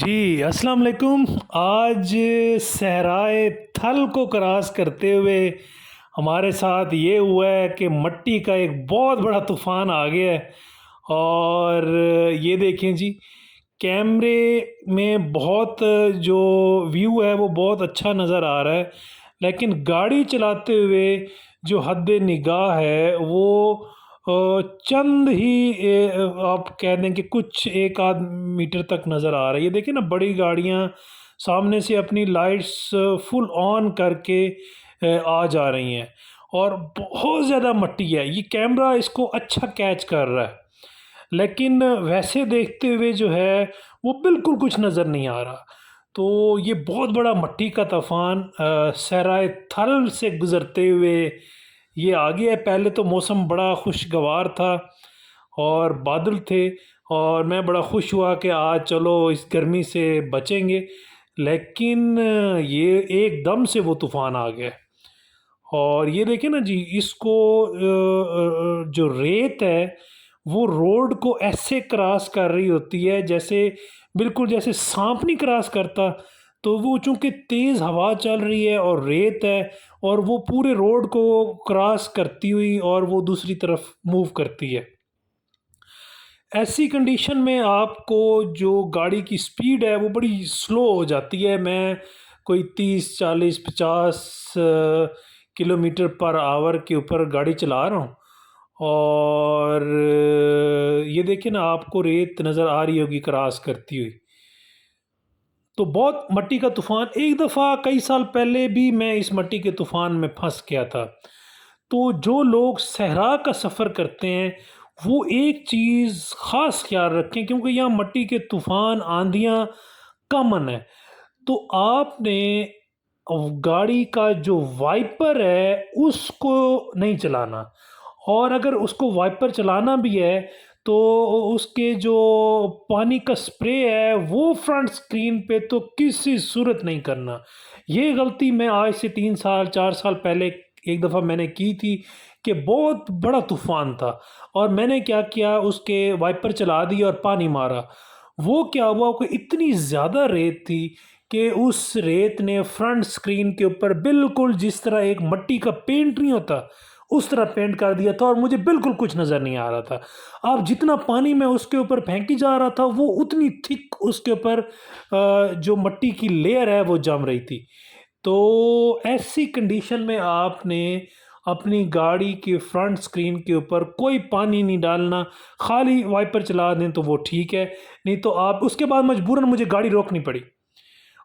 जी, अस्सलाम वालेकुम। आज सहराए थल को क्रॉस करते हुए हमारे साथ ये हुआ है कि मट्टी का एक बहुत बड़ा तूफ़ान आ गया है। और ये देखें जी, कैमरे में बहुत जो व्यू है वो बहुत अच्छा नज़र आ रहा है, लेकिन गाड़ी चलाते हुए जो हद निगाह है वो चंद ही आप कह दें कि कुछ एक आध मीटर तक नज़र आ रहा है। ये देखिए ना, बड़ी गाड़ियाँ सामने से अपनी लाइट्स फुल ऑन करके आ जा रही हैं और बहुत ज़्यादा मट्टी है। ये कैमरा इसको अच्छा कैच कर रहा है, लेकिन वैसे देखते हुए जो है वो बिल्कुल कुछ नज़र नहीं आ रहा। तो ये बहुत बड़ा मट्टी का तूफ़ान सहराए थल से गुज़रते हुए ये आ गया है। पहले तो मौसम बड़ा खुशगवार था और बादल थे और मैं बड़ा खुश हुआ कि आज चलो इस गर्मी से बचेंगे, लेकिन ये एकदम से वो तूफ़ान आ गया। और ये देखिए ना जी, इसको जो रेत है वो रोड को ऐसे क्रॉस कर रही होती है जैसे बिल्कुल जैसे सांप नहीं क्रॉस करता। तो वो चूंकि तेज़ हवा चल रही है और रेत है, और वो पूरे रोड को क्रॉस करती हुई और वो दूसरी तरफ मूव करती है। ऐसी कंडीशन में आपको जो गाड़ी की स्पीड है वो बड़ी स्लो हो जाती है। मैं कोई 30 40 50 किलोमीटर पर आवर के ऊपर गाड़ी चला रहा हूँ। और ये देखिए ना, आपको रेत नज़र आ रही होगी क्रॉस करती हुई। तो बहुत मट्टी का तूफ़ान, एक दफ़ा कई साल पहले भी मैं इस मट्टी के तूफ़ान में फंस गया था। तो जो लोग सहरा का सफ़र करते हैं वो एक चीज़ ख़ास ख्याल रखें, क्योंकि यहाँ मट्टी के तूफ़ान आंधियाँ कॉमन है। तो आपने गाड़ी का जो वाइपर है उसको नहीं चलाना, और अगर उसको वाइपर चलाना भी है तो उसके जो पानी का स्प्रे है वो फ्रंट स्क्रीन पे तो किसी सूरत नहीं करना। ये गलती मैं आज से 3 साल 4 साल पहले एक दफ़ा मैंने की थी कि बहुत बड़ा तूफ़ान था और मैंने क्या किया, उसके वाइपर चला दिए और पानी मारा। वो क्या हुआ कि इतनी ज़्यादा रेत थी कि उस रेत ने फ्रंट स्क्रीन के ऊपर बिल्कुल जिस तरह एक मिट्टी का पेंट नहीं होता उस तरह पेंट कर दिया था, और मुझे बिल्कुल कुछ नज़र नहीं आ रहा था। अब जितना पानी मैं उसके ऊपर फेंकी जा रहा था वो उतनी थिक उसके ऊपर जो मिट्टी की लेयर है वो जम रही थी। तो ऐसी कंडीशन में आपने अपनी गाड़ी के फ्रंट स्क्रीन के ऊपर कोई पानी नहीं डालना, खाली वाइपर चला दें तो वो ठीक है। नहीं तो आप उसके बाद मजबूरन मुझे गाड़ी रोकनी पड़ी,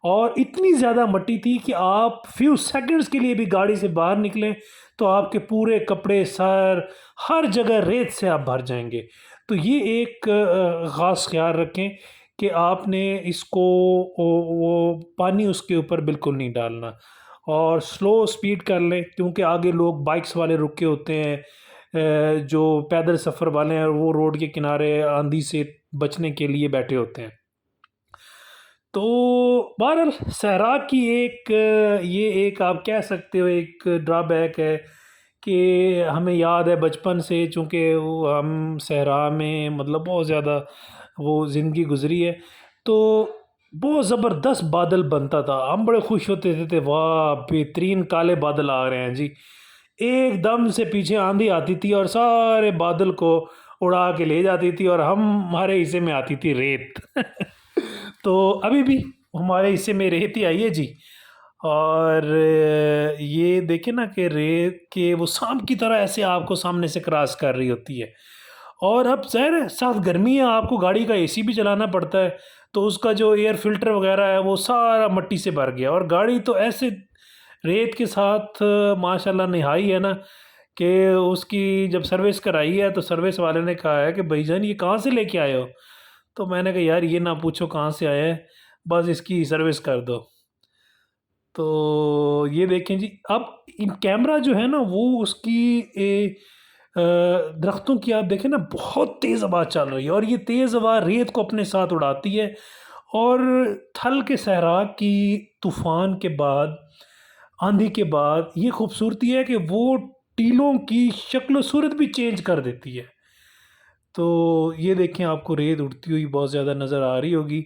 और इतनी ज़्यादा मट्टी थी कि आप फ्यू सेकंड्स के लिए भी गाड़ी से बाहर निकलें तो आपके पूरे कपड़े, सर, हर जगह रेत से आप भर जाएंगे। तो ये एक ख़ास ख्याल रखें कि आपने इसको वो पानी उसके ऊपर बिल्कुल नहीं डालना, और स्लो स्पीड कर लें, क्योंकि आगे लोग बाइक्स वाले रुके होते हैं, जो पैदल सफ़र वाले हैं वो रोड के किनारे आंधी से बचने के लिए बैठे होते हैं। तो बहरहाल सहरा की एक ये एक आप कह सकते हो एक ड्रॉबैक है कि हमें याद है बचपन से, चूँकि वो हम सहरा में मतलब बहुत ज़्यादा वो ज़िंदगी गुज़री है। तो बहुत ज़बरदस्त बादल बनता था, हम बड़े खुश होते थे, वाह बेहतरीन काले बादल आ रहे हैं जी। एकदम से पीछे आंधी आती थी और सारे बादल को उड़ा के ले जाती थी और हमारे हिस्से में आती थी रेत। तो अभी भी हमारे हिस्से में रेत ही आई है जी। और ये देखिए ना कि रेत के वो सांप की तरह ऐसे आपको सामने से क्रॉस कर रही होती है। और अब ज़ाहिर है साथ गर्मी है, आपको गाड़ी का एसी भी चलाना पड़ता है, तो उसका जो एयर फिल्टर वगैरह है वो सारा मिट्टी से भर गया, और गाड़ी तो ऐसे रेत के साथ माशाल्लाह निहाई है ना कि उसकी जब सर्विस कराई है तो सर्विस वाले ने कहा है कि भाईजान ये कहाँ से लेके आए हो? तो मैंने कहा यार ये ना पूछो कहाँ से आया है, बस इसकी सर्विस कर दो। तो ये देखें जी, अब इन कैमरा जो है ना वो उसकी दरख्तों की आप देखें ना, बहुत तेज़ हवा चल रही है और ये तेज़ हवा रेत को अपने साथ उड़ाती है। और थल के सहरा की तूफ़ान के बाद, आंधी के बाद ये खूबसूरती है कि वो टीलों की शक्ल सूरत भी चेंज कर देती है। तो ये देखें, आपको रेत उड़ती हुई बहुत ज़्यादा नज़र आ रही होगी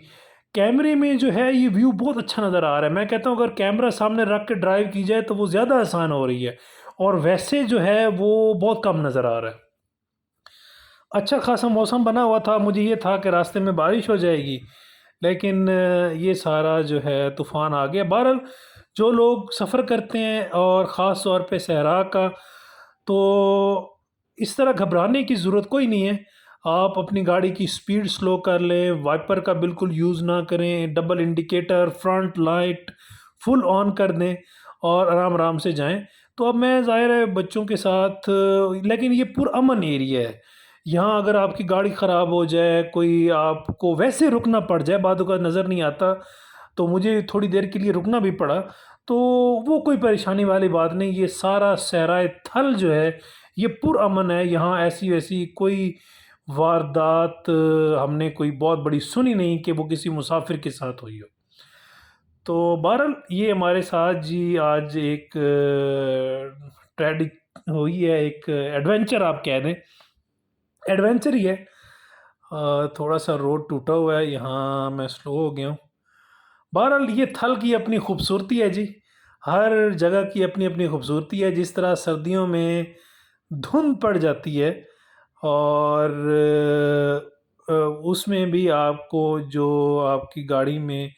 कैमरे में जो है ये व्यू बहुत अच्छा नज़र आ रहा है। मैं कहता हूँ अगर कैमरा सामने रख के ड्राइव की जाए तो वो ज़्यादा आसान हो रही है, और वैसे जो है वो बहुत कम नज़र आ रहा है। अच्छा खासा मौसम बना हुआ था, मुझे ये था कि रास्ते में बारिश हो जाएगी, लेकिन ये सारा जो है तूफ़ान आ गया। बहरहाल जो लोग सफ़र करते हैं और ख़ास तौर पे सहरा का, तो इस तरह घबराने की ज़रूरत कोई नहीं है। आप अपनी गाड़ी की स्पीड स्लो कर लें, वाइपर का बिल्कुल यूज़ ना करें, double indicator, front light full on कर दें और आराम-आराम से जाएँ। तो अब मैं ज़ाहिर है बच्चों के साथ, लेकिन ये पुरअमन एरिया है। यहाँ अगर आपकी गाड़ी ख़राब हो जाए, कोई आपको वैसे रुकना पड़ जाए, बाद औक़ात नज़र नहीं आता, तो मुझे थोड़ी देर के लिए रुकना भी पड़ा, तो वो कोई परेशानी वाली बात नहीं। ये सारा सहराए थल जो है, ये पुरअमन है। यहाँ ऐसी-वैसी कोई वारदात हमने कोई बहुत बड़ी सुनी नहीं कि वो किसी मुसाफ़िर के साथ हुई हो। तो बहरहाल ये हमारे साथ जी आज एक ट्रेडिक हुई है, एक एडवेंचर आप कह दें, एडवेंचर ही है। थोड़ा-सा रोड टूटा हुआ है, यहाँ मैं स्लो हो गया हूँ। बहरहाल ये थल की अपनी खूबसूरती है जी, हर जगह की अपनी-अपनी खूबसूरती है। जिस तरह सर्दियों में धुंध पड़ जाती है और उसमें भी आपको जो आपकी गाड़ी में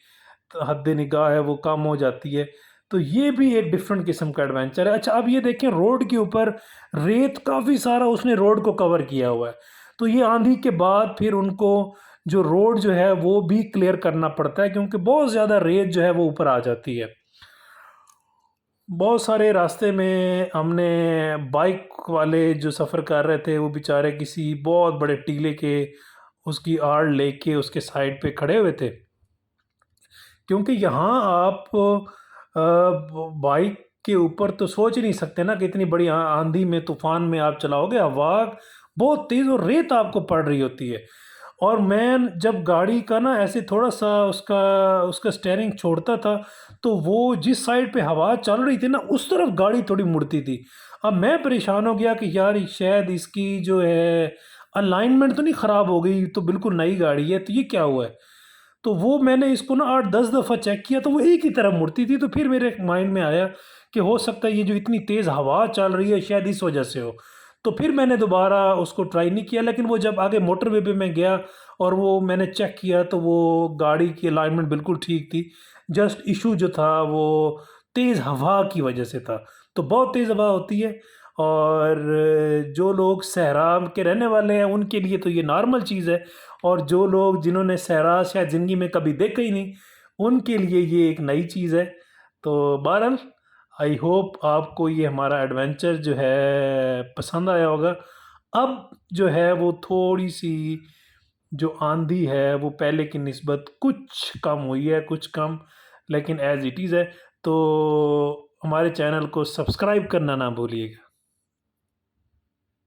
हद्दे निगाह है वो कम हो जाती है, तो ये भी एक डिफरेंट किस्म का एडवेंचर है। अच्छा अब ये देखें, रोड के ऊपर रेत काफ़ी सारा उसने रोड को कवर किया हुआ है, तो ये आंधी के बाद फिर उनको जो रोड जो है वो भी क्लियर करना पड़ता है, क्योंकि बहुत ज़्यादा रेत जो है वो ऊपर आ जाती है। बहुत सारे रास्ते में हमने बाइक वाले जो सफ़र कर रहे थे वो बेचारे किसी बहुत बड़े टीले के उसकी आड़ लेके उसके साइड पे खड़े हुए थे, क्योंकि यहाँ आप बाइक के ऊपर तो सोच ही नहीं सकते ना कि इतनी बड़ी आंधी में, तूफान में आप चलाओगे, हवा बहुत तेज़ और रेत आपको पड़ रही होती है। और मैं जब गाड़ी का ना ऐसे थोड़ा सा उसका उसका स्टेयरिंग छोड़ता था, तो वो जिस साइड पे हवा चल रही थी ना उस तरफ गाड़ी थोड़ी मुड़ती थी। अब मैं परेशान हो गया कि यार शायद इसकी जो है अलाइनमेंट तो नहीं ख़राब हो गई, तो बिल्कुल नई गाड़ी है, तो ये क्या हुआ है? तो वो मैंने इसको ना 8-10 दफ़ा चेक किया, तो वो एक ही तरफ मुड़ती थी। तो फिर मेरे माइंड में आया कि हो सकता है ये जो इतनी तेज़ हवा चल रही है शायद इस वजह से हो। तो फिर मैंने दोबारा उसको ट्राई नहीं किया, लेकिन वो जब आगे मोटरवे पे मैं गया और वो मैंने चेक किया, तो वो गाड़ी की अलाइनमेंट बिल्कुल ठीक थी। जस्ट इश्यू जो था वो तेज़ हवा की वजह से था। तो बहुत तेज़ हवा होती है, और जो लोग सहरा के रहने वाले हैं उनके लिए तो ये नॉर्मल चीज़ है, और जो लोग जिन्होंने सहरा शायद ज़िंदगी में कभी देखा ही नहीं, उनके लिए ये एक नई चीज़ है। तो बहरहाल आई होप आपको ये हमारा एडवेंचर जो है पसंद आया होगा। अब जो है वो थोड़ी-सी जो आंधी है वो पहले की निस्बत कुछ कम हुई है, कुछ कम, लेकिन ऐज़ इट इज़ है। तो हमारे चैनल को सब्सक्राइब करना ना भूलिएगा।